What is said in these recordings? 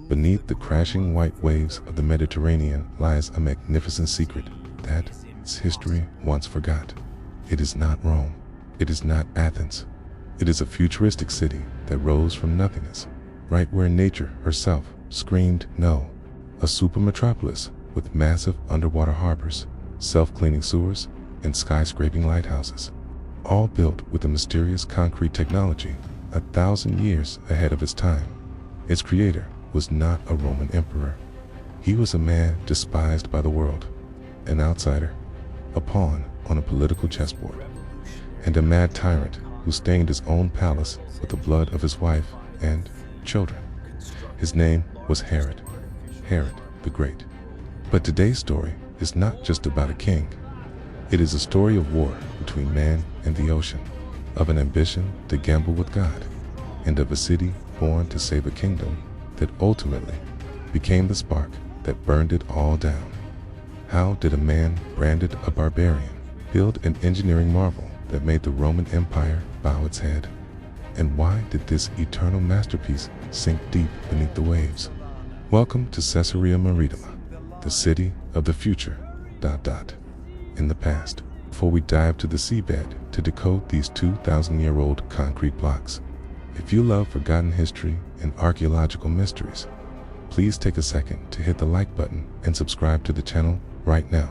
Beneath the crashing white waves of the Mediterranean lies a magnificent secret that its history once forgot. It is not Rome. It is not Athens. It is a futuristic city that rose from nothingness, right where nature herself screamed no. A super-metropolis with massive underwater harbors, self-cleaning sewers, and skyscraping lighthouses, all built with a mysterious concrete technology 1,000 years ahead of its time. Its creator was not a Roman emperor. He was a man despised by the world, an outsider, a pawn on a political chessboard, and a mad tyrant who stained his own palace with the blood of his wife and children. His name was Herod the Great. But today's story is not just about a king. It is a story of war between man and the ocean, of an ambition to gamble with God, and of a city born to save a kingdom that ultimately became the spark that burned it all down. How did a man branded a barbarian build an engineering marvel that made the Roman Empire bow its head? And why did this eternal masterpiece sink deep beneath the waves? Welcome to Caesarea Maritima, the city of the future, in the past. Before we dive to the seabed to decode these 2,000-year-old concrete blocks, if you love forgotten history and archaeological mysteries, please take a second to hit the like button and subscribe to the channel right now.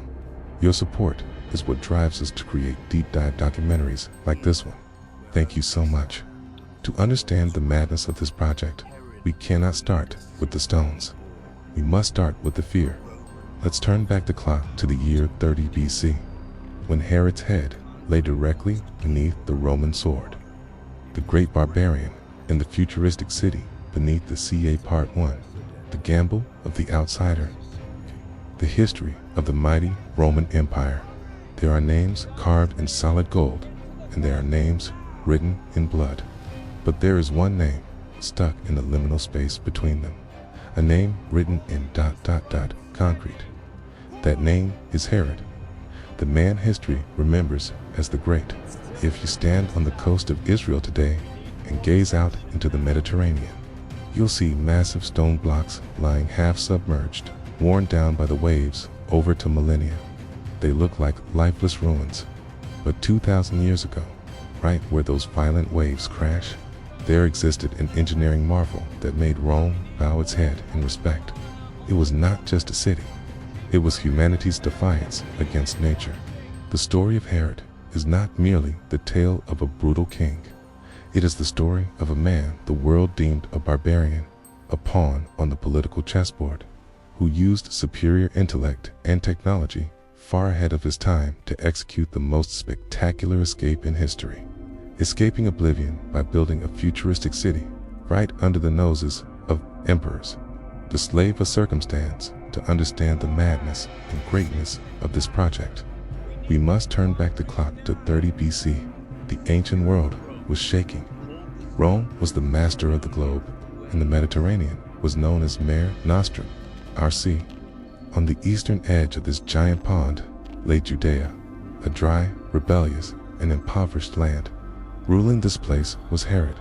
Your support is what drives us to create deep dive documentaries like this one. Thank you so much. To understand the madness of this project, we cannot start with the stones. We must start with the fear. Let's turn back the clock to the year 30 BC, when Herod's head lay directly beneath the Roman sword. The great barbarian in the futuristic city beneath the CA Part 1, the gamble of the outsider. The history of the mighty Roman Empire. There are names carved in solid gold, and there are names written in blood. But there is one name stuck in the liminal space between them, a name written in ... concrete. That name is Herod, the man history remembers as the Great. If you stand on the coast of Israel today and gaze out into the Mediterranean, you'll see massive stone blocks lying half submerged, worn down by the waves over to millennia. They look like lifeless ruins. But 2,000 years ago, right where those violent waves crash, there existed an engineering marvel that made Rome bow its head in respect. It was not just a city. It was humanity's defiance against nature. The story of Herod is not merely the tale of a brutal king. It is the story of a man the world deemed a barbarian, a pawn on the political chessboard, who used superior intellect and technology far ahead of his time to execute the most spectacular escape in history. Escaping oblivion by building a futuristic city right under the noses of emperors. The slave of circumstance. To understand the madness and greatness of this project, we must turn back the clock to 30 BC. The ancient world was shaking. Rome was the master of the globe, and the Mediterranean was known as Mare Nostrum, our sea. On the eastern edge of this giant pond lay Judea, a dry, rebellious, and impoverished land. Ruling this place was Herod,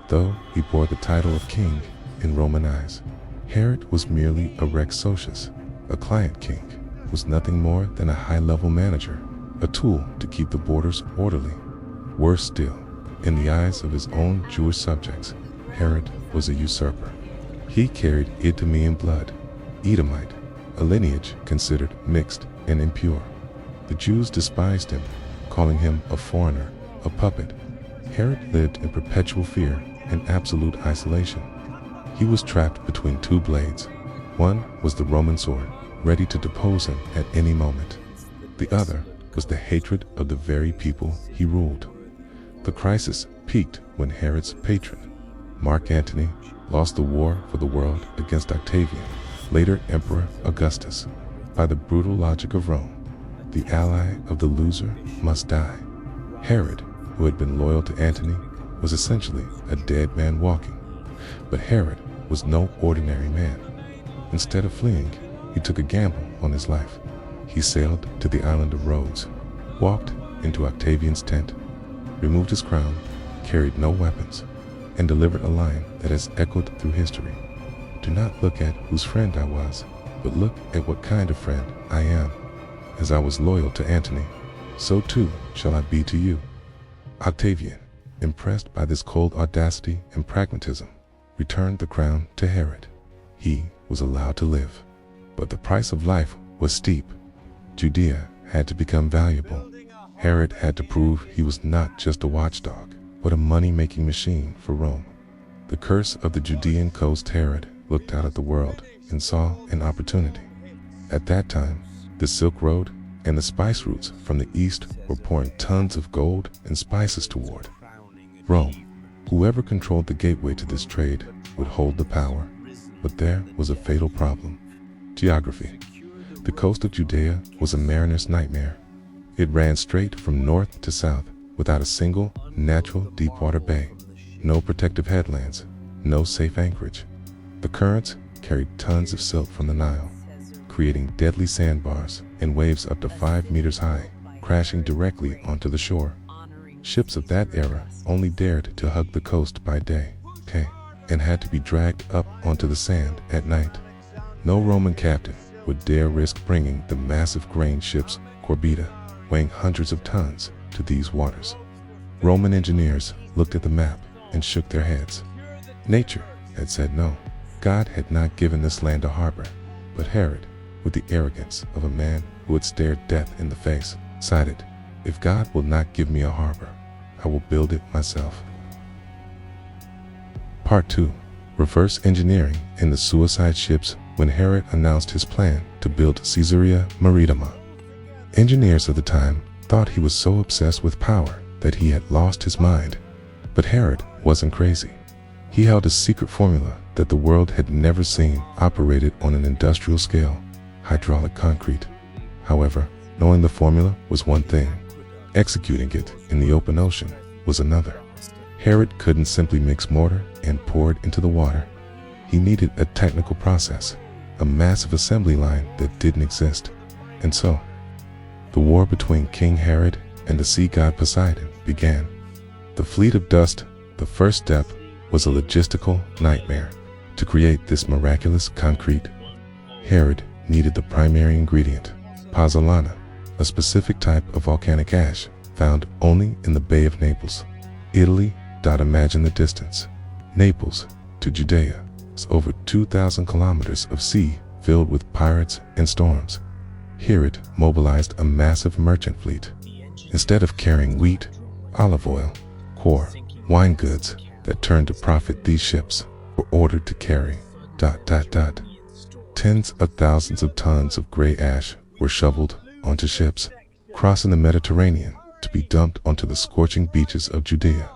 though he bore the title of king in Roman eyes. Herod was merely a rex socius, a client king, was nothing more than a high-level manager, a tool to keep the borders orderly. Worse still, in the eyes of his own Jewish subjects, Herod was a usurper. He carried Idumean blood, Edomite, a lineage considered mixed and impure. The Jews despised him, calling him a foreigner, a puppet. Herod lived in perpetual fear and absolute isolation. He was trapped between two blades. One was the Roman sword, ready to depose him at any moment. The other was the hatred of the very people he ruled. The crisis peaked when Herod's patron, Mark Antony, lost the war for the world against Octavian, later Emperor Augustus. By the brutal logic of Rome, the ally of the loser must die. Herod, who had been loyal to Antony, was essentially a dead man walking. But Herod was no ordinary man. Instead of fleeing, he took a gamble on his life. He sailed to the island of Rhodes, walked into Octavian's tent, removed his crown, carried no weapons, and delivered a line that has echoed through history. Do not look at whose friend I was, but look at what kind of friend I am. As I was loyal to Antony, so too shall I be to you. Octavian, impressed by this cold audacity and pragmatism, returned the crown to Herod. He was allowed to live, but the price of life was steep. Judea had to become valuable. Herod had to prove he was not just a watchdog, but a money-making machine for Rome. The curse of the Judean coast. Herod looked out at the world and saw an opportunity. At that time, the Silk Road and the spice routes from the east were pouring tons of gold and spices toward Rome. Whoever controlled the gateway to this trade would hold the power. But there was a fatal problem: geography. The coast of Judea was a mariner's nightmare. It ran straight from north to south without a single natural deepwater bay, no protective headlands, no safe anchorage. The currents carried tons of silt from the Nile, creating deadly sandbars and waves up to 5 meters high, crashing directly onto the shore. Ships of that era only dared to hug the coast by day, and had to be dragged up onto the sand at night. No Roman captain would dare risk bringing the massive grain ships Corbita, weighing hundreds of tons, to these waters. Roman engineers looked at the map and shook their heads. Nature had said no. God had not given this land a harbor, but Herod, with the arrogance of a man who had stared death in the face, decided, if God will not give me a harbor, I will build it myself. Part 2. Reverse engineering in the suicide ships. When Herod announced his plan to build Caesarea Maritima, engineers of the time thought he was so obsessed with power that he had lost his mind. But Herod wasn't crazy. He held a secret formula that the world had never seen operated on an industrial scale: hydraulic concrete. However, knowing the formula was one thing. Executing it in the open ocean was another. Herod couldn't simply mix mortar and pour it into the water. He needed a technical process, a massive assembly line that didn't exist. And so, the war between King Herod and the sea god Poseidon began. The fleet of dust. The first step was a logistical nightmare. To create this miraculous concrete, Herod needed the primary ingredient, pozzolana, a specific type of volcanic ash found only in the Bay of Naples, Italy. Imagine the distance. Naples to Judea is over 2,000 kilometers of sea filled with pirates and storms. Herod mobilized a massive merchant fleet. Instead of carrying wheat, olive oil, wine goods that turned to profit, these ships were ordered to carry ... Tens of thousands of tons of gray ash were shoveled onto ships, crossing the Mediterranean to be dumped onto the scorching beaches of Judea.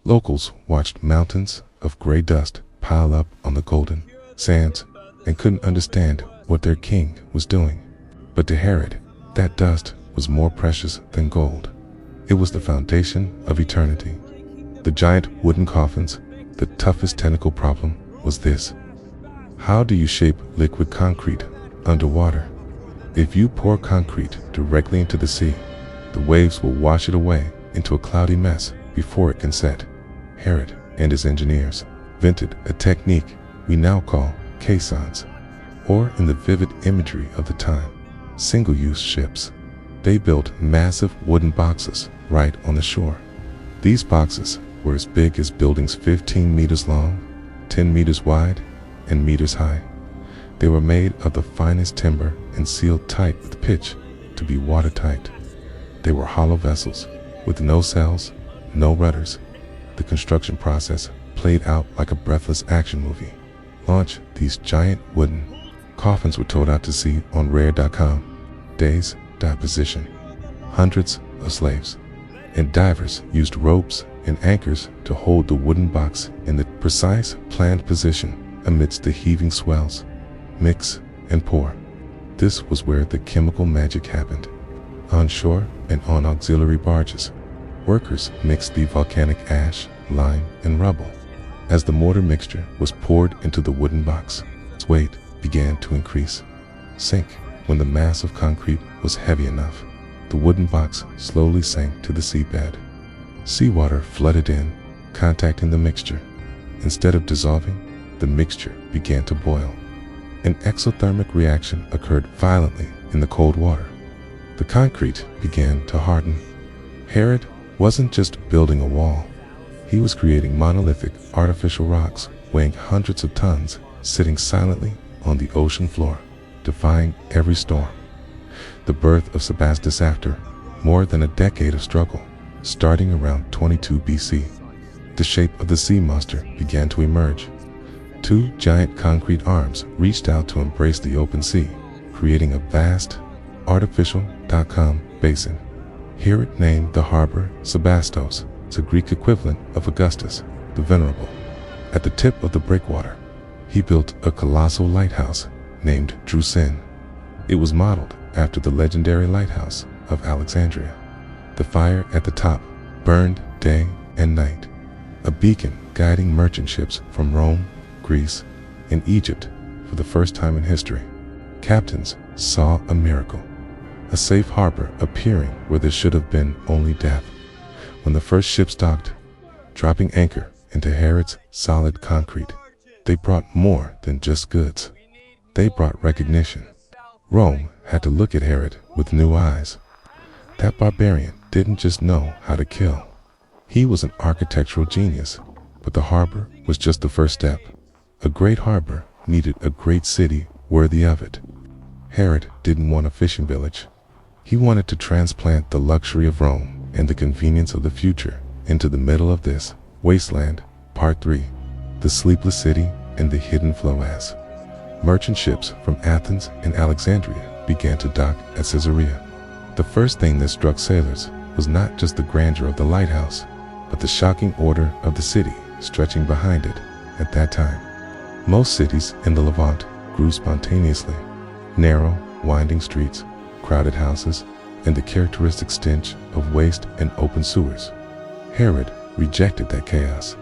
Locals watched mountains of gray dust pile up on the golden sands and couldn't understand what their king was doing. But to Herod, that dust was more precious than gold. It was the foundation of eternity. The giant wooden coffins. The toughest technical problem was this: how do you shape liquid concrete underwater? If you pour concrete directly into the sea, the waves will wash it away into a cloudy mess before it can set. Herod and his engineers invented a technique we now call caissons, or in the vivid imagery of the time, single-use ships. They built massive wooden boxes right on the shore. These boxes were as big as buildings 15 meters long, 10 meters wide, and meters high. They were made of the finest timber and sealed tight with pitch to be watertight. They were hollow vessels with no cells, no rudders. The construction process played out like a breathless action movie. Launch these giant wooden coffins were towed out to sea on rare.com. Days, position. Hundreds of slaves and divers used ropes and anchors to hold the wooden box in the precise planned position amidst the heaving swells. Mix and pour. This was where the chemical magic happened. On shore and on auxiliary barges, workers mixed the volcanic ash, lime, and rubble. As the mortar mixture was poured into the wooden box, its weight began to increase. Sink. When the mass of concrete was heavy enough, the wooden box slowly sank to the seabed. Seawater flooded in, contacting the mixture. Instead of dissolving, the mixture began to boil. An exothermic reaction occurred violently in the cold water. The concrete began to harden. Herod wasn't just building a wall. He was creating monolithic artificial rocks weighing hundreds of tons, sitting silently on the ocean floor, defying every storm. The birth of Sebastus after more than a decade of struggle, starting around 22 BC. The shape of the sea monster began to emerge. Two giant concrete arms reached out to embrace the open sea, creating a vast, artificial basin. Herod named the harbor Sebastos, the Greek equivalent of Augustus, the Venerable. At the tip of the breakwater, he built a colossal lighthouse named Drusin. It was modeled after the legendary lighthouse of Alexandria. The fire at the top burned day and night, a beacon guiding merchant ships from Rome, Greece, and Egypt. For the first time in history, captains saw a miracle, a safe harbor appearing where there should have been only death. When the first ships docked, dropping anchor into Herod's solid concrete, they brought more than just goods. They brought recognition. Rome had to look at Herod with new eyes. That barbarian didn't just know how to kill. He was an architectural genius, but the harbor was just the first step. A great harbor needed a great city worthy of it. Herod didn't want a fishing village. He wanted to transplant the luxury of Rome and the convenience of the future into the middle of this wasteland. Part 3. The Sleepless City and the Hidden Floas. Merchant ships from Athens and Alexandria began to dock at Caesarea. The first thing that struck sailors was not just the grandeur of the lighthouse, but the shocking order of the city stretching behind it. At that time, most cities in the Levant grew spontaneously. Narrow, winding streets, crowded houses, and the characteristic stench of waste and open sewers. Herod rejected that chaos.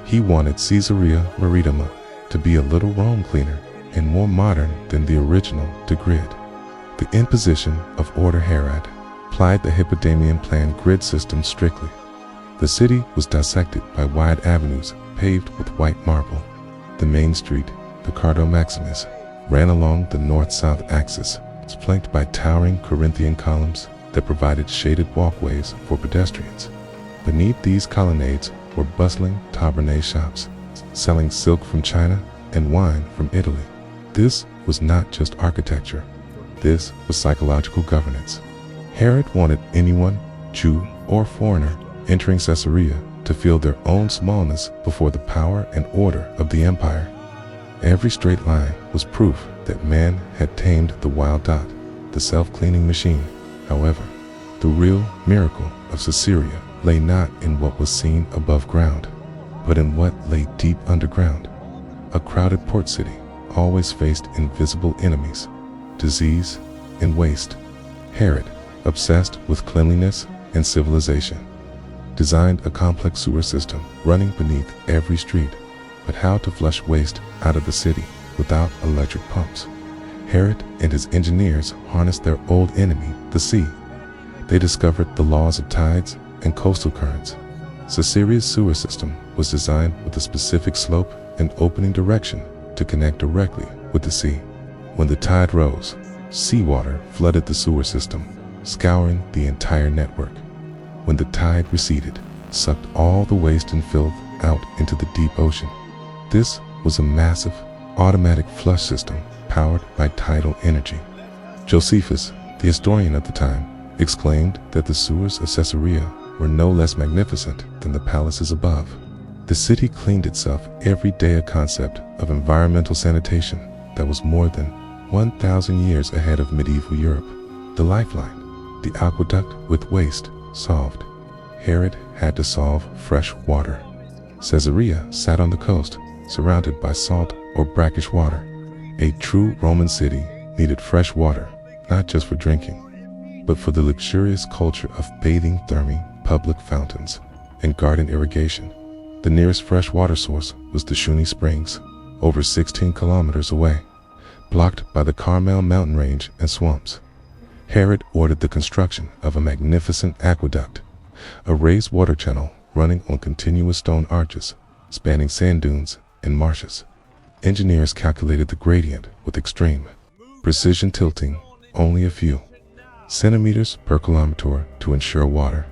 He wanted Caesarea Maritima to be a little Rome cleaner and more modern than the original Grid. The imposition of Order Herod applied the Hippodamian plan grid system strictly. The city was dissected by wide avenues paved with white marble. The main street, the Cardo Maximus, ran along the north-south axis, flanked by towering Corinthian columns that provided shaded walkways for pedestrians. Beneath these colonnades were bustling tabernae shops, selling silk from China and wine from Italy. This was not just architecture. This was psychological governance. Herod wanted anyone, Jew or foreigner, entering Caesarea to feel their own smallness before the power and order of the empire. Every straight line was proof that man had tamed the wild dot, the self-cleaning machine. However, the real miracle of Caesarea lay not in what was seen above ground, but in what lay deep underground. A crowded port city always faced invisible enemies, disease and waste. Herod, obsessed with cleanliness and civilization, designed a complex sewer system running beneath every street. But how to flush waste out of the city without electric pumps? Herod and his engineers harnessed their old enemy, the sea. They discovered the laws of tides and coastal currents. Caesarea's sewer system was designed with a specific slope and opening direction to connect directly with the sea. When the tide rose, seawater flooded the sewer system, scouring the entire network. When the tide receded, sucked all the waste and filth out into the deep ocean. This was a massive, automatic flush system powered by tidal energy. Josephus, the historian of the time, exclaimed that the sewers of Caesarea were no less magnificent than the palaces above. The city cleaned itself every day, a concept of environmental sanitation that was more than 1,000 years ahead of medieval Europe. The lifeline, the aqueduct with waste, solved. Herod had to solve fresh water. Caesarea sat on the coast, surrounded by salt or brackish water. A true Roman city needed fresh water, not just for drinking, but for the luxurious culture of bathing, thermae, public fountains, and garden irrigation. The nearest fresh water source was the Shuni Springs, over 16 kilometers away, blocked by the Carmel mountain range and swamps. Herod ordered the construction of a magnificent aqueduct, a raised water channel running on continuous stone arches, spanning sand dunes and marshes. Engineers calculated the gradient with extreme precision, tilting only a few centimeters per kilometer to ensure water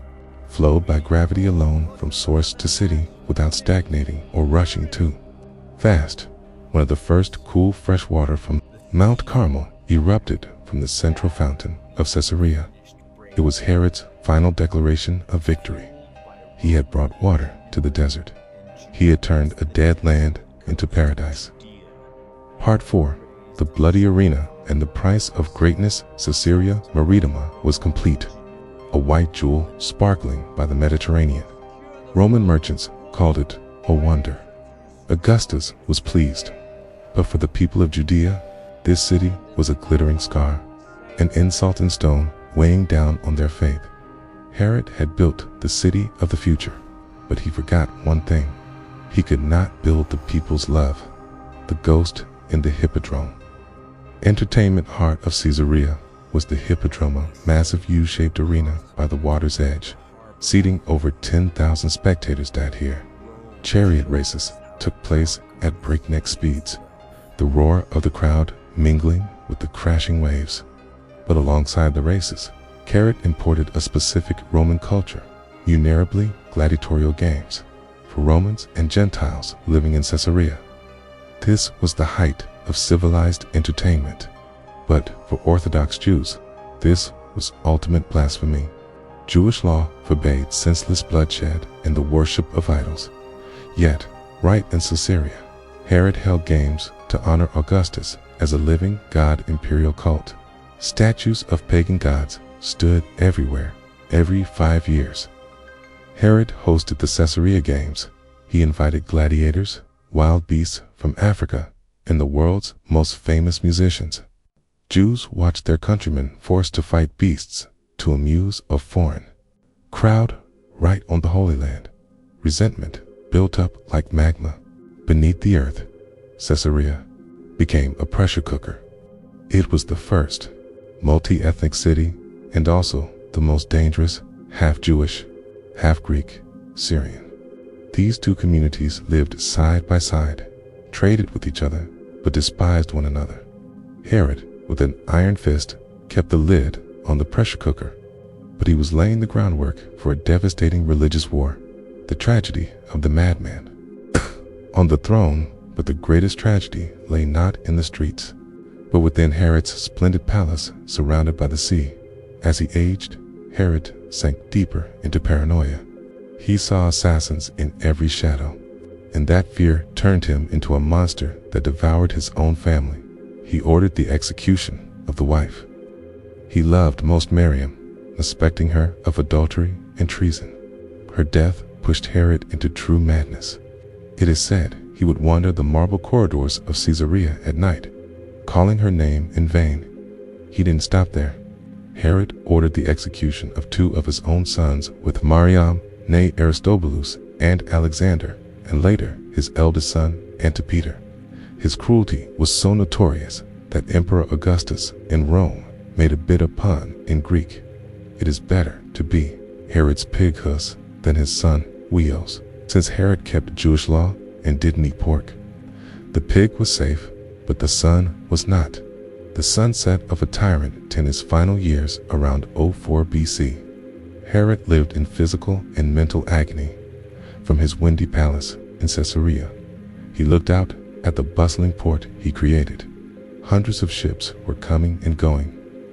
flowed by gravity alone from source to city without stagnating or rushing too fast. One of the first cool fresh water from Mount Carmel erupted from the central fountain of Caesarea. It was Herod's final declaration of victory. He had brought water to the desert. He had turned a dead land into paradise. Part 4. The bloody arena and the price of greatness. Caesarea Maritima was complete, a white jewel sparkling by the Mediterranean. Roman merchants called it a wonder. Augustus was pleased, but for the people of Judea, this city was a glittering scar, an insult in stone weighing down on their faith. Herod had built the city of the future, but he forgot one thing. He could not build the people's love, the ghost in the hippodrome. Entertainment heart of Caesarea was the Hippodrome, massive U-shaped arena by the water's edge, seating over 10,000 spectators that year. Chariot races took place at breakneck speeds, the roar of the crowd mingling with the crashing waves. But alongside the races, Herod imported a specific Roman culture, unitarily gladiatorial games, for Romans and Gentiles living in Caesarea. This was the height of civilized entertainment. But for Orthodox Jews, this was ultimate blasphemy. Jewish law forbade senseless bloodshed and the worship of idols. Yet, right in Caesarea, Herod held games to honor Augustus as a living god imperial cult. Statues of pagan gods stood everywhere, every 5 years. Herod hosted the Caesarea Games. He invited gladiators, wild beasts from Africa, and the world's most famous musicians. Jews watched their countrymen forced to fight beasts to amuse a foreign crowd right on the Holy Land. Resentment built up like magma beneath the earth. Caesarea became a pressure cooker. It was the first multi-ethnic city and also the most dangerous, half-Jewish, half-Greek, Syrian. These two communities lived side by side, traded with each other, but despised one another. Herod, with an iron fist, kept the lid on the pressure cooker, but he was laying the groundwork for a devastating religious war, the tragedy of the madman on the throne. But the greatest tragedy lay not in the streets, but within Herod's splendid palace surrounded by the sea. As he aged, Herod sank deeper into paranoia. He saw assassins in every shadow, and that fear turned him into a monster that devoured his own family. He ordered the execution of the wife he loved most, Miriam, suspecting her of adultery and treason. Her death pushed Herod into true madness. It is said he would wander the marble corridors of Caesarea at night, calling her name in vain. He didn't stop there. Herod ordered the execution of 2 of his own sons with Mariam, née Aristobulus, and Alexander, and later his eldest son, Antipater. His cruelty was so notorious that Emperor Augustus in Rome made a bitter pun in Greek. It is better to be Herod's pig hus than his son Wheels, since Herod kept Jewish law and didn't eat pork. The pig was safe, but the son was not. The sunset of a tyrant in his final years around 04 BC. Herod lived in physical and mental agony. From his windy palace in Caesarea, he looked out at the bustling port he created. Hundreds of ships were coming and going,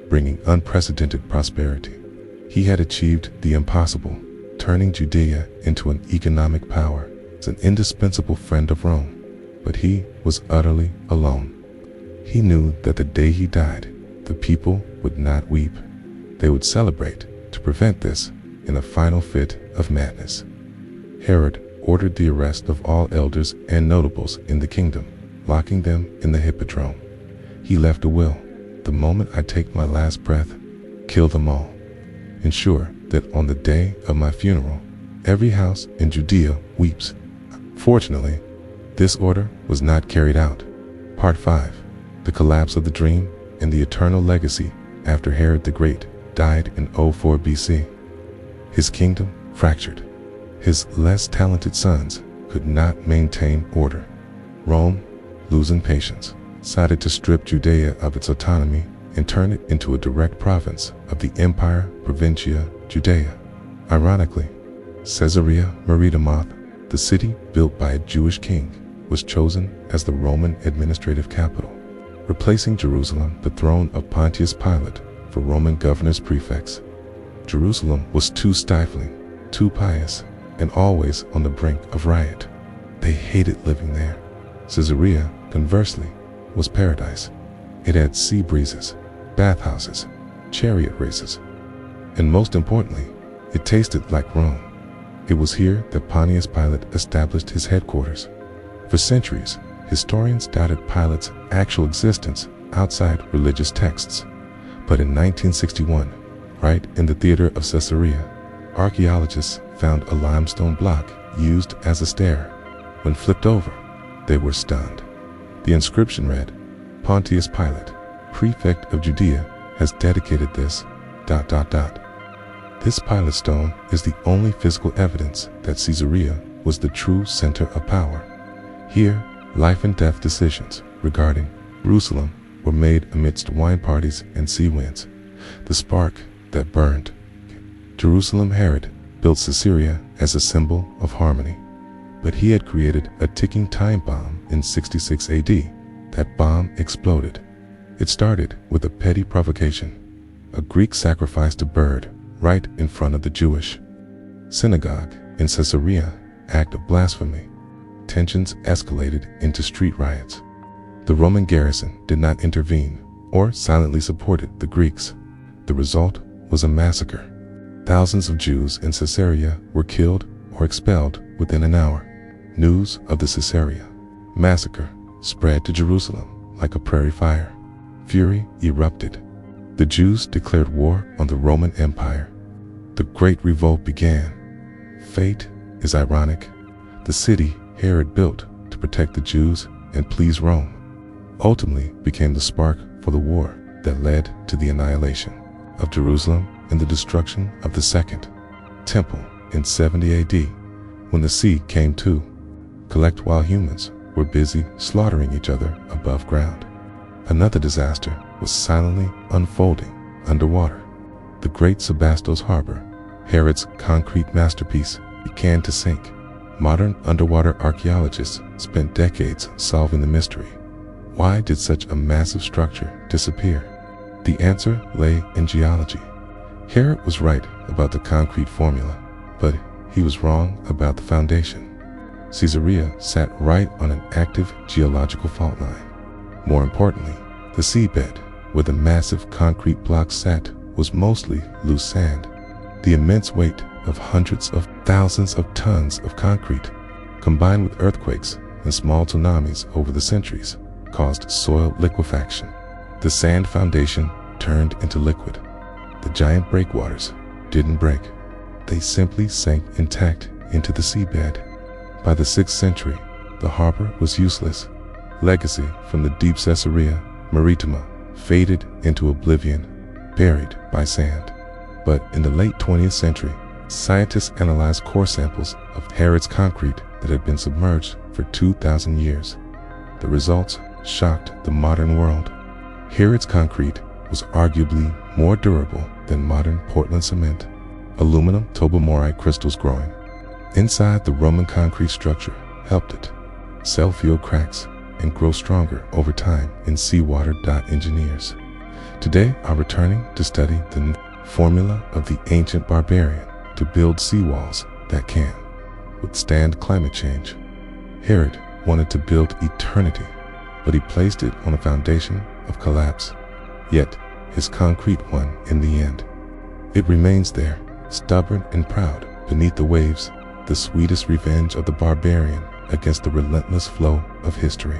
bringing unprecedented prosperity. He had achieved the impossible, turning Judea into an economic power, as an indispensable friend of Rome. But he was utterly alone. He knew that the day he died, the people would not weep. They would celebrate. To prevent this, in a final fit of madness, Herod ordered the arrest of all elders and notables in the kingdom, locking them in the hippodrome. He left a will: the moment I take my last breath, kill them all. Ensure that on the day of my funeral, every house in Judea weeps. Fortunately, this order was not carried out. Part 5. The collapse of the dream and the eternal legacy after Herod the Great died in 04 BC. His kingdom fractured. His less talented sons could not maintain order. Rome losing patience, decided to strip Judea of its autonomy and turn it into a direct province of the Empire Provincia Judea. Ironically, Caesarea Maritima, the city built by a Jewish king, was chosen as the Roman administrative capital, replacing Jerusalem, the throne of Pontius Pilate, for Roman governors prefects. Jerusalem was too stifling, too pious, and always on the brink of riot. They hated living there. Caesarea, conversely, was paradise. It had sea breezes, bathhouses, chariot races, and most importantly, it tasted like Rome. It was here that Pontius Pilate established his headquarters. For centuries, historians doubted Pilate's actual existence outside religious texts. But in 1961, right in the theater of Caesarea, archaeologists found a limestone block used as a stair. When flipped over, they were stunned. The inscription read, "Pontius Pilate, prefect of Judea, has dedicated this... This Pilate stone is the only physical evidence that Caesarea was the true center of power. Here, life and death decisions regarding Jerusalem were made amidst wine parties and sea winds, the spark that burned. Jerusalem Herod built Caesarea as a symbol of harmony, but he had created a ticking time bomb in 66 AD. That bomb exploded. It started with a petty provocation. A Greek sacrificed a bird right in front of the Jewish synagogue in Caesarea, act of blasphemy. Tensions escalated into street riots. The Roman garrison did not intervene or silently supported the Greeks. The result was a massacre. Thousands of Jews in Caesarea were killed or expelled within an hour. News of the Caesarea massacre spread to Jerusalem like a prairie fire. Fury erupted. The Jews declared war on the Roman Empire. The Great Revolt began. Fate is ironic. The city Herod built to protect the Jews and please Rome ultimately became the spark for the war that led to the annihilation of Jerusalem and the destruction of the Second Temple in 70 AD, when the sea came to collect while humans were busy slaughtering each other above ground. Another disaster was silently unfolding underwater. The Great Sebastos Harbor, Herod's concrete masterpiece, began to sink. Modern underwater archaeologists spent decades solving the mystery. Why did such a massive structure disappear? The answer lay in geology. Herod was right about the concrete formula, but he was wrong about the foundation. Caesarea sat right on an active geological fault line. More importantly, the seabed, where the massive concrete blocks sat, was mostly loose sand. The immense weight of hundreds of thousands of tons of concrete, combined with earthquakes and small tsunamis over the centuries, caused soil liquefaction. The sand foundation turned into liquid. The giant breakwaters didn't break. They simply sank intact into the seabed. By the 6th century, the harbor was useless. Legacy from the deep Caesarea Maritima faded into oblivion, buried by sand. But in the late 20th century, scientists analyzed core samples of Herod's concrete that had been submerged for 2,000 years. The results shocked the modern world. Herod's concrete was arguably more durable than modern Portland cement. Aluminum tobermorite crystals growing inside the Roman concrete structure helped it self-heal cracks and grow stronger over time in seawater. Engineers today are returning to study the formula of the ancient barbarian to build seawalls that can withstand climate change. Herod wanted to build eternity, but he placed it on a foundation of collapse. Yet his concrete won in the end. It remains there, stubborn and proud beneath the waves, the sweetest revenge of the barbarian against the relentless flow of history.